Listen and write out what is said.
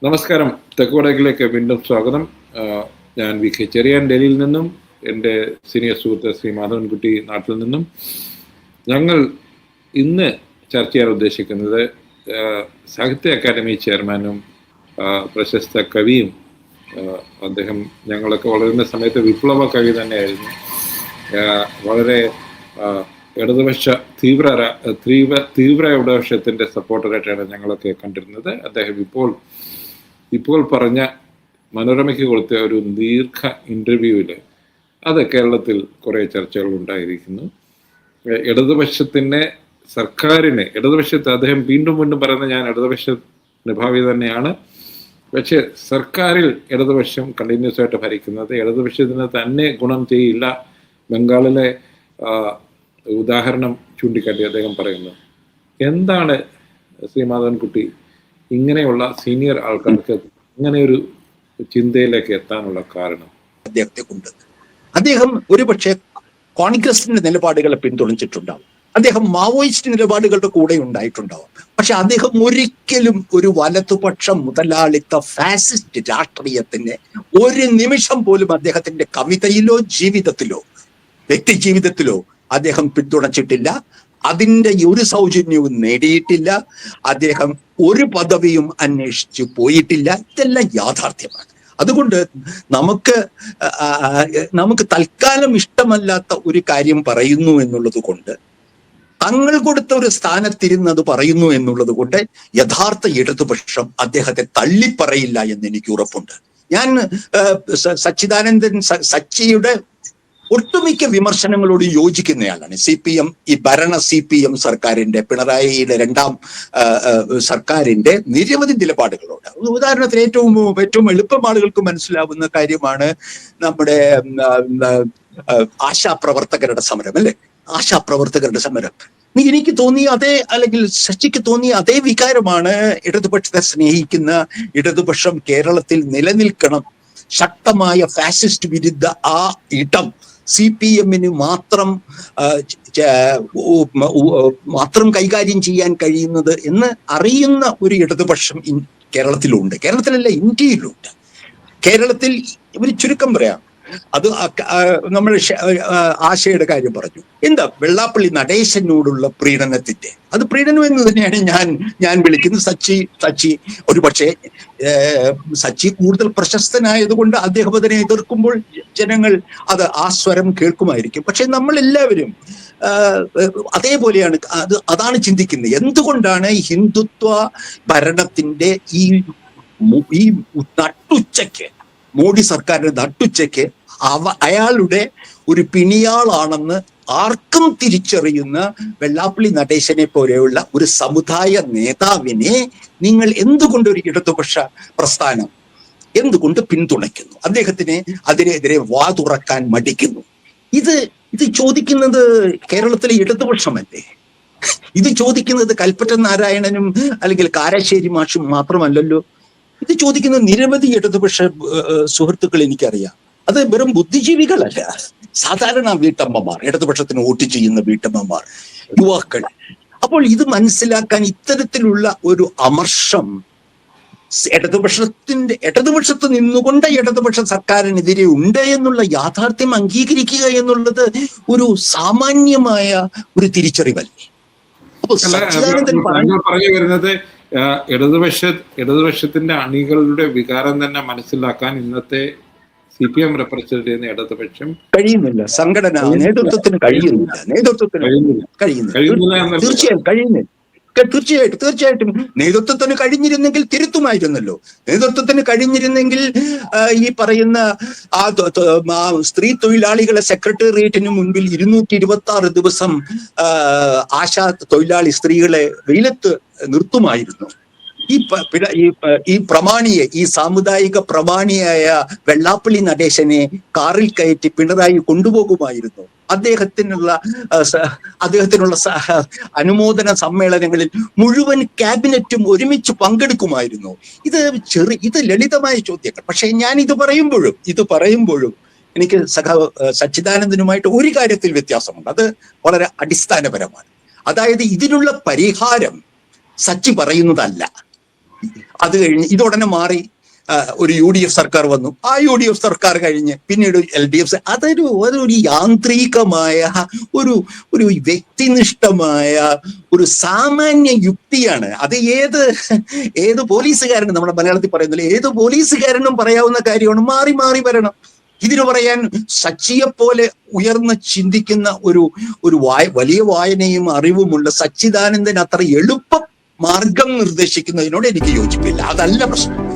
നമസ്കാരം. തെക്കുവടക്കിലേക്ക് വീണ്ടും സ്വാഗതം. ഞാൻ വി കെ ചെറിയാൻ ഡൽഹിയിൽ നിന്നും, എൻ്റെ സീനിയർ സുഹൃത്ത് ശ്രീ മാധവൻകുട്ടി നാട്ടിൽ നിന്നും. ഞങ്ങൾ ഇന്ന് ചർച്ച ചെയ്യാൻ ഉദ്ദേശിക്കുന്നത് സാഹിത്യ അക്കാദമി ചെയർമാനും പ്രശസ്ത കവിയും, അദ്ദേഹം ഞങ്ങളൊക്കെ വളരുന്ന സമയത്ത് വിപ്ലവ കവി തന്നെയായിരുന്നു. വളരെ ഇടതുപക്ഷ തീവ്ര ഇടതുപക്ഷത്തിൻ്റെ സപ്പോർട്ടറായിട്ടാണ് ഞങ്ങളൊക്കെ കണ്ടിരുന്നത്. അദ്ദേഹം ഇപ്പോൾ പറഞ്ഞ മനോരമയ്ക്ക് കൊടുത്ത ഒരു ദീർഘ ഇൻ്റർവ്യൂവിൽ അത് കേരളത്തിൽ കുറേ ചർച്ചകൾ ഉണ്ടായിരിക്കുന്നു. ഇടതുപക്ഷത്തെ അദ്ദേഹം വീണ്ടും പറയുന്നത്, ഞാൻ ഇടതുപക്ഷ ഭാവി തന്നെയാണ്, പക്ഷേ സർക്കാരിൽ ഇടതുപക്ഷം കണ്ടിന്യൂസ് ആയിട്ട് ഭരിക്കുന്നത് ഇടതുപക്ഷത്തിന് തന്നെ ഗുണം ചെയ്യില്ല. ബംഗാളിലെ ഉദാഹരണം ചൂണ്ടിക്കാട്ടി അദ്ദേഹം പറയുന്നു. എന്താണ് ശ്രീ മാധവൻകുട്ടി ഇങ്ങനെയുള്ള സീനിയർ ആൾക്കാർക്ക് ഇങ്ങനെ ഒരു ചിന്തയിലേക്ക് എത്താനുള്ള കാരണം? അദ്ദേഹം ഒരുപക്ഷെ കോൺഗ്രസിന്റെ നിലപാടുകളെ പിന്തുണച്ചിട്ടുണ്ടാവും, അദ്ദേഹം മാവോയിസ്റ്റ് നിലപാടുകളുടെ കൂടെ ഉണ്ടായിട്ടുണ്ടാവും. പക്ഷെ അദ്ദേഹം ഒരിക്കലും ഒരു വലതുപക്ഷ മുതലാളിത്ത ഫാസിസ്റ്റ് രാഷ്ട്രീയത്തിന് ഒരു നിമിഷം പോലും അദ്ദേഹത്തിന്റെ കവിതയിലോ ജീവിതത്തിലോ വ്യക്തി ജീവിതത്തിലോ അദ്ദേഹം പിന്തുണച്ചിട്ടില്ല. അതിൻ്റെ ഒരു സൗജന്യവും നേടിയിട്ടില്ല. അദ്ദേഹം ഒരു പദവിയും അന്വേഷിച്ചു പോയിട്ടില്ല. ഇതെല്ലാം യാഥാർത്ഥ്യമാണ്. അതുകൊണ്ട് നമുക്ക് തൽക്കാലം ഇഷ്ടമല്ലാത്ത ഒരു കാര്യം പറയുന്നു എന്നുള്ളത് കൊണ്ട്, തങ്ങൾ കൊടുത്ത ഒരു സ്ഥാനത്തിരുന്നത് പറയുന്നു എന്നുള്ളത് കൊണ്ട് യഥാർത്ഥ ഇടതുപക്ഷം അദ്ദേഹത്തെ തള്ളിപ്പറയില്ല എന്ന് എനിക്ക് ഉറപ്പുണ്ട്. ഞാൻ സച്ചിയുടെ ഒട്ടുമിക്ക വിമർശനങ്ങളോട് യോജിക്കുന്നയാളാണ്. CPM, ഈ ഭരണ CPM സർക്കാരിന്റെ, പിണറായിയുടെ രണ്ടാം സർക്കാരിന്റെ നിരവധി നിലപാടുകളോട്. ഉദാഹരണത്തിന് ഏറ്റവും എളുപ്പം ആളുകൾക്ക് മനസ്സിലാവുന്ന കാര്യമാണ് നമ്മുടെ ആശാപ്രവർത്തകരുടെ സമരം, അല്ലെ? ആശാപ്രവർത്തകരുടെ സമരം. എനിക്ക് തോന്നിയ അല്ലെങ്കിൽ ശശിക്ക് തോന്നിയ അതേ വികാരമാണ് ഇടതുപക്ഷത്തെ സ്നേഹിക്കുന്ന ഇടതുപക്ഷം കേരളത്തിൽ നിലനിൽക്കണം, ശക്തമായ ഫാസിസ്റ്റ് വിരുദ്ധ ആ ഇടം CPM-ന് മാത്രം കൈകാര്യം ചെയ്യാൻ കഴിയുന്നത് എന്ന് അറിയുന്ന ഒരു ഇടതുപക്ഷം കേരളത്തിലുണ്ട്. കേരളത്തിലല്ല, ഇന്ത്യയിലുണ്ട്. കേരളത്തിൽ ഒരു ചുരുക്കം പറയാം, അത് നമ്മൾ ആശയുടെ കാര്യം പറഞ്ഞു. എന്താ വെള്ളാപ്പള്ളി നടേശനോടുള്ള പ്രീണനത്തിന്റെ, അത് പ്രീണനം എന്ന് തന്നെയാണ് ഞാൻ വിളിക്കുന്നത്. സച്ചി ഒരു പക്ഷേ സച്ചി കൂടുതൽ പ്രശസ്തനായതുകൊണ്ട് അദ്ദേഹം അതിനെ എതിർക്കുമ്പോൾ ജനങ്ങൾ ആ സ്വരം കേൾക്കുമായിരിക്കും. പക്ഷെ നമ്മളെല്ലാവരും അതേപോലെയാണ്, അതാണ് ചിന്തിക്കുന്നത്. എന്തുകൊണ്ടാണ് ഹിന്ദുത്വ ഭരണത്തിന്റെ ഈ നട്ടുച്ചയ്ക്ക്, മോഡി സർക്കാരിന്റെ നട്ടുച്ചയ്ക്ക് അയാളുടെ ഒരു പിണിയാളാണെന്ന് ആർക്കും തിരിച്ചറിയുന്ന വെള്ളാപ്പള്ളി നടേശനെ പോലെയുള്ള ഒരു സമുദായ നേതാവിനെ നിങ്ങൾ എന്തുകൊണ്ട് ഒരു ഇടതുപക്ഷ പ്രസ്ഥാനം എന്തുകൊണ്ട് പിന്തുണയ്ക്കുന്നു? അതിനെതിരെ വാ തുറക്കാൻ മടിക്കുന്നു. ഇത് ചോദിക്കുന്നത് കേരളത്തിലെ ഇടതുപക്ഷമല്ലേ? ഇത് ചോദിക്കുന്നത് കൽപ്പറ്റ നാരായണനും അല്ലെങ്കിൽ കാരശ്ശേരി മാഷും മാത്രമല്ലല്ലോ. ഇത് ചോദിക്കുന്ന നിരവധി ഇടതുപക്ഷ സുഹൃത്തുക്കൾ എനിക്കറിയാം. അത് വെറും ബുദ്ധിജീവികളല്ല, സാധാരണ വീട്ടമ്മമാർ, ഇടതുപക്ഷത്തിന് വോട്ട് ചെയ്യുന്ന വീട്ടമ്മമാർ, യുവാക്കൾ. അപ്പോൾ ഇത് മനസ്സിലാക്കാൻ ഇത്തരത്തിലുള്ള ഒരു അമർഷം ഇടതുപക്ഷത്ത് നിന്നുകൊണ്ട് ഇടതുപക്ഷ സർക്കാരിനെതിരെ ഉണ്ട് എന്നുള്ള യാഥാർത്ഥ്യം അംഗീകരിക്കുക എന്നുള്ളത് ഒരു സാമാന്യമായ ഒരു തിരിച്ചറിവല്ലേ? അപ്പൊ സച്ചിദാനന്ദൻ പറഞ്ഞു വരുന്നത്, ഇടതുപക്ഷത്തിന്റെ അണികളുടെ വികാരം തന്നെ മനസ്സിലാക്കാൻ ഇന്നത്തെ CPM റെപ്രസെന്റ് ചെയ്യുന്ന ഇടതുപക്ഷം കഴിയുന്നില്ല. സംഘടന നേതൃത്വത്തിന് കഴിയുന്നില്ല. തീർച്ചയായിട്ടും നേതൃത്വത്തിന് കഴിഞ്ഞിരുന്നെങ്കിൽ തിരുത്തുമായിരുന്നല്ലോ. നേതൃത്വത്തിന് കഴിഞ്ഞിരുന്നെങ്കിൽ ഈ പറയുന്ന സ്ത്രീ തൊഴിലാളികളെ സെക്രട്ടേറിയറ്റിന് മുൻപിൽ 226 ദിവസം ആശാ തൊഴിലാളി സ്ത്രീകളെ വെയിലത്ത് നിർത്തുമായിരുന്നു. ഈ പ്രമാണിയെ, ഈ സാമുദായിക പ്രമാണിയായ വെള്ളാപ്പള്ളി നടേശനെ കാറിൽ കയറ്റി പിണറായി കൊണ്ടുപോകുമായിരുന്നു. അദ്ദേഹത്തിനുള്ള അനുമോദന സമ്മേളനങ്ങളിൽ മുഴുവൻ ക്യാബിനറ്റും ഒരുമിച്ച് പങ്കെടുക്കുമായിരുന്നു. ഇത് ലളിതമായ ചോദ്യങ്ങൾ. പക്ഷെ ഞാൻ ഇത് പറയുമ്പോഴും എനിക്ക് സച്ചിദാനന്ദനുമായിട്ട് ഒരു കാര്യത്തിൽ വ്യത്യാസമുണ്ട്. അത് വളരെ അടിസ്ഥാനപരമാണ്. അതായത് ഇതിനുള്ള പരിഹാരം സച്ചി പറയുന്നതല്ല, അത് കഴിഞ്ഞ് ഇതുടനെ മാറി ഒരു UDF സർക്കാർ വന്നു. ആ UDF സർക്കാർ കഴിഞ്ഞ് പിന്നീട് LDF. അതൊരു യാന്ത്രികമായ ഒരു വ്യക്തിനിഷ്ഠമായ ഒരു സാമാന്യ യുക്തിയാണ്. അത് ഏത് പോലീസുകാരനും, നമ്മുടെ മലയാളത്തിൽ പറയുന്നില്ല, ഏത് പോലീസുകാരനും പറയാവുന്ന കാര്യമാണ്. മാറി മാറി വരണം. ഇതിനു പറയാൻ സച്ചിയെ പോലെ ഉയർന്ന് ചിന്തിക്കുന്ന ഒരു വലിയ വായനയും അറിവുമുള്ള സച്ചിദാനന്ദൻ അത്ര എളുപ്പം മാർഗം നിർദ്ദേശിക്കുന്നതിനോട് എനിക്ക് യോജിപ്പില്ല. അതല്ല പ്രശ്നം.